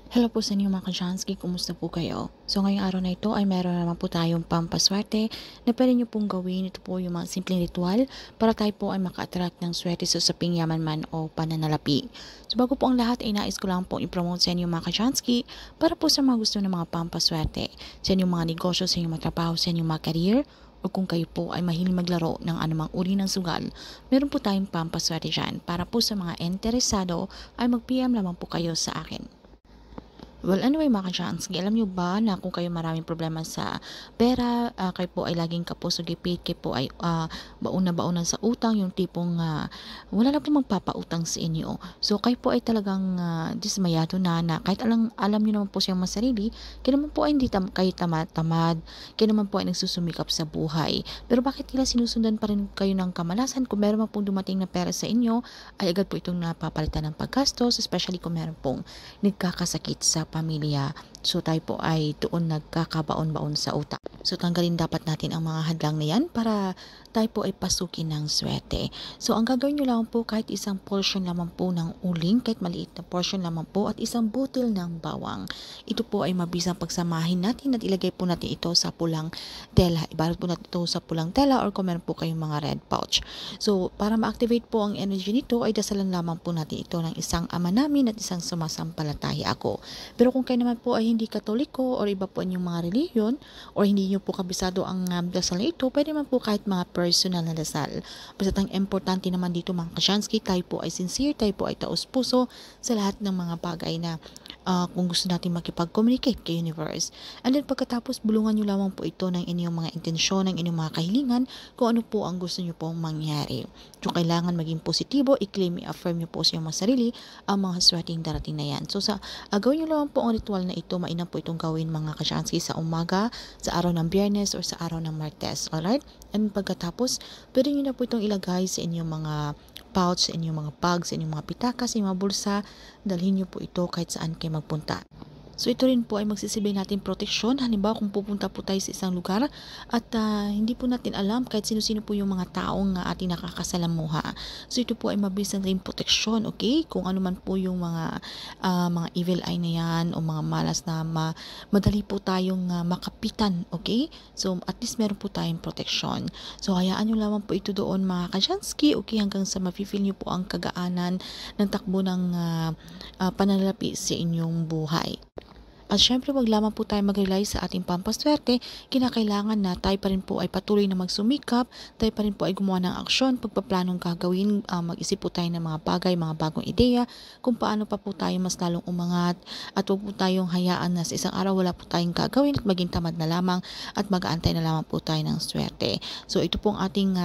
Hello po sa inyo mga ka-Jansky, kumusta po kayo? So ngayong araw na ito ay meron naman po tayong pampaswerte na pwede nyo pong gawin. Ito po yung mga simpleng ritual para tayo po ay maka-attract ng swerte sa usaping yaman man o pananalapi. So bago po ang lahat ay nais ko lang po i-promote sa inyo mga ka-Jansky para po sa mga gusto ng mga pampaswerte, sa inyong mga negosyo, sa inyong mga trabaho, sa inyong mga career, o kung kayo po ay mahilig maglaro ng anumang uri ng sugal, meron po tayong pampaswerte dyan. Para po sa mga interesado ay mag-PM lamang po kayo sa akin. Well, anyway mga ka-Jansky, alam nyo ba na kung kayo maraming problema sa pera, kayo po ay laging kapuso gipit, kayo po ay baon na baonan sa utang, yung tipong wala na po magpapautang sa inyo. So kayo po ay talagang dismayado na kahit alam nyo naman po siyang masarili, kayo naman po ay hindi kayo tamad, kayo naman po ay nagsusumikap sa buhay. Pero bakit nila sinusundan pa rin kayo ng kamalasan? Kung meron man pong dumating na pera sa inyo, ay agad po itong napapalitan ng paggastos, especially kung meron pong nagkakasakit sa pamilya. So tayo po ay doon nagkakabaon-baon sa utak. So tanggalin dapat natin ang mga hadlang na yan para tayo po ay pasukin ng swerte. So ang gagawin nyo lang po kahit isang portion lamang po ng uling, kahit maliit na portion lamang po at isang butil ng bawang. Ito po ay mabisang pagsamahin natin at ilagay po natin ito sa pulang tela. Ibalot po natin ito sa pulang tela or kung meron po kayong mga red pouch. So para ma-activate po ang energy nito ay dasalan lamang po natin ito ng isang ama namin at isang sumasampalataya ako. Pero kung kayo naman po ay hindi katoliko or iba po inyong mga reliyon or hindi nyo po kabisado ang dasal na ito, pwede naman po kahit mga personal na dasal. Basta ang importante naman dito mga kasyansky, tayo po ay sincere, tayo po ay taos puso sa lahat ng mga bagay na kung gusto natin makipag-communicate kay universe. And then pagkatapos, bulungan nyo lamang po ito ng inyong mga intensyon, ng inyong mga kahilingan, kung ano po ang gusto nyo pong mangyari. So, kailangan maging positibo, i-claim, i-affirm nyo po sa inyong mga sarili ang mga swerteng darating na yan. So, gawin nyo lamang po ang ritual na ito, mainam po itong gawin mga kasyansky sa umaga, sa araw ng Biyernes, or sa araw ng Martes. Alright? And pagkatapos, pwede nyo na po itong ilagay sa inyong mga pouch, sa inyong mga bags, sa inyong mga pitaka, sa inyong mga bulsa. Dalhin nyo po ito kahit saan kayo magpunta. So ito rin po ay magsisilbi natin proteksyon. Halimbawa kung pupunta po tayo sa isang lugar at hindi po natin alam kahit sino-sino po yung mga taong ating nakakasalamuha. So ito po ay mabisang rin proteksyon, okay? Kung ano man po yung mga evil eye na yan o mga malas na madali po tayong makapitan, okay? So at least meron po tayong proteksyon. So hayaan nyo lamang po ito doon mga kajansky, okay? Hanggang sa mafe-feel nyo po ang kagaanan ng takbo ng pananalapi sa inyong buhay. At syempre wag lamang po tayo mag-rely sa ating pampaswerte, kinakailangan na tayo pa rin po ay patuloy na magsumikap, tayo pa rin po ay gumawa ng aksyon, pagpaplanong gagawin, mag-isip po tayo ng mga bagay, mga bagong ideya, kung paano pa po tayo mas lalong umangat, at huwag po tayong hayaan na sa isang araw wala po tayong gagawin at maging tamad na lamang at mag-aantay na lamang po tayo ng swerte. So ito pong ating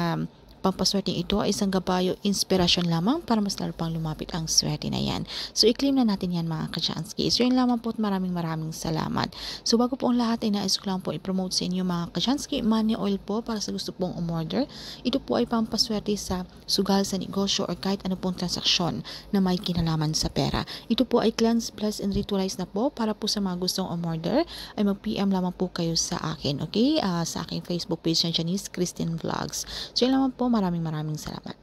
pampaswerteng ito ay isang gabayo, inspirasyon lamang para mas lalo pang lumapit ang swerte na yan. So, i-claim na natin yan mga ka-Jansky. So, yun lamang po at maraming salamat. So, bago po ang lahat ay nais ko lang po i-promote sa inyo mga ka-Jansky, money oil po para sa gusto pong umorder. Ito po ay pampaswerte sa sugal sa negosyo or kahit ano pong transaksyon na may kinalaman sa pera. Ito po ay cleanse, bless, and ritualize na po para po sa mga gustong umorder ay mag-PM lamang po kayo sa akin, okay? Sa aking Facebook page na Janice Christine Vlogs. So, yun lamang po. Maraming salamat.